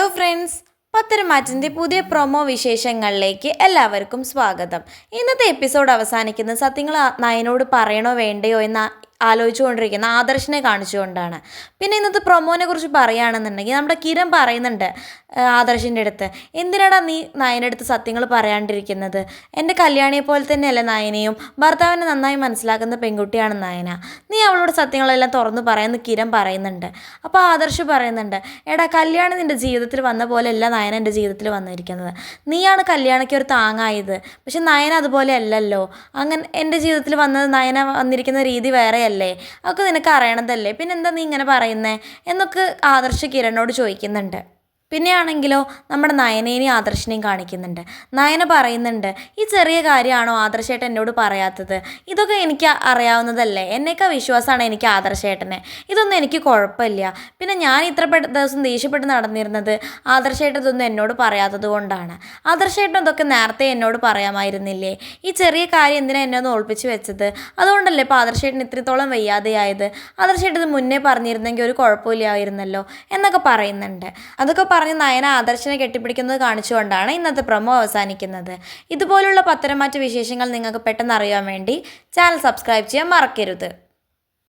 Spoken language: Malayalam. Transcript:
ഹലോ ഫ്രണ്ട്സ്, പത്തരമാറ്റിൻ്റെ പുതിയ പ്രൊമോ വിശേഷങ്ങളിലേക്ക് എല്ലാവർക്കും സ്വാഗതം. ഇന്നത്തെ എപ്പിസോഡ് അവസാനിക്കുന്നത് സത്യങ്ങൾ നയനോട് പറയണോ വേണ്ടയോ എന്ന് ആലോചിച്ചുകൊണ്ടിരിക്കുന്ന ആദർശിനെ കാണിച്ചുകൊണ്ടാണ്. പിന്നെ ഇന്നത്തെ പ്രൊമോനെ കുറിച്ച് പറയുകയാണെന്നുണ്ടെങ്കിൽ നമ്മുടെ കിരൺ പറയുന്നുണ്ട് ആദർശിൻ്റെ അടുത്ത്, എന്തിനാടാ നീ നയൻ്റെ അടുത്ത് സത്യങ്ങൾ പറയാണ്ടിരിക്കുന്നത്? എൻ്റെ കല്യാണിയെ പോലെ തന്നെയല്ലേ നയനയും? ഭർത്താവിനെ നന്നായി മനസ്സിലാക്കുന്ന പെൺകുട്ടിയാണ് നയന. നീ അവളോട് സത്യങ്ങളെല്ലാം തുറന്നു പറയാമെന്ന് കിരൺ പറയുന്നുണ്ട്. അപ്പോൾ ആദർശ് പറയുന്നുണ്ട്, എടാ കല്യാണി നിൻ്റെ ജീവിതത്തിൽ വന്ന പോലെയല്ല നയന എൻ്റെ ജീവിതത്തിൽ വന്നിരിക്കുന്നത്. നീയാണ് കല്യാണിക്ക് ഒരു താങ്ങായത്, പക്ഷെ നയന അതുപോലെ അല്ലല്ലോ. അങ്ങനെ എൻ്റെ ജീവിതത്തിൽ വന്നത് നയന വന്നിരിക്കുന്ന രീതി വേറെയല്ലേ, അതൊക്കെ നിനക്ക് അറിയണതല്ലേ, പിന്നെന്താ നീ ഇങ്ങനെ പറയുന്നേ എന്നൊക്കെ ആദർശ് കിരണിനോട് ചോദിക്കുന്നുണ്ട്. പിന്നെയാണെങ്കിലോ നമ്മുടെ നയനേനെയും ആദർശിനെയും കാണിക്കുന്നുണ്ട്. നയന പറയുന്നുണ്ട്, ഈ ചെറിയ കാര്യമാണോ ആദർശേട്ടൻ എന്നോട് പറയാത്തത്? ഇതൊക്കെ എനിക്ക് അറിയാവുന്നതല്ലേ, എന്നേക്കാൾ വിശ്വാസമാണ് എനിക്ക് ആദർശേട്ടനെ. ഇതൊന്നും എനിക്ക് കുഴപ്പമില്ല. പിന്നെ ഞാൻ ഇത്ര ദിവസം ദേഷ്യപ്പെട്ട് നടന്നിരുന്നത് ആദർശേട്ടൻ ഇതൊന്നും എന്നോട് പറയാത്തത് കൊണ്ടാണ്. ആദർശേട്ടൻ ഇതൊക്കെ നേരത്തെ എന്നോട് പറയാമായിരുന്നില്ലേ? ഈ ചെറിയ കാര്യം എന്തിനാ എന്നെ ഒന്ന് ഒളിപ്പിച്ച് വെച്ചത്? അതുകൊണ്ടല്ലേ ഇപ്പോൾ ആദർശേട്ടൻ ഇത്രത്തോളം വയ്യാതെയായത്. ആദർശേട്ടൻ ഇത് മുന്നേ പറഞ്ഞിരുന്നെങ്കിൽ ഒരു കുഴപ്പമില്ലായിരുന്നല്ലോ എന്നൊക്കെ പറയുന്നുണ്ട്. അതൊക്കെ പറഞ്ഞ് നയന ആദർശിനെ കെട്ടിപ്പിടിക്കുന്നത് കാണിച്ചുകൊണ്ടാണ് ഇന്നത്തെ പ്രൊമോ അവസാനിക്കുന്നത്. ഇതുപോലുള്ള പത്തരമാറ്റ വിശേഷങ്ങൾ നിങ്ങൾക്ക് പെട്ടെന്ന് അറിയാൻ വേണ്ടി ചാനൽ സബ്സ്ക്രൈബ് ചെയ്യാൻ മറക്കരുത്.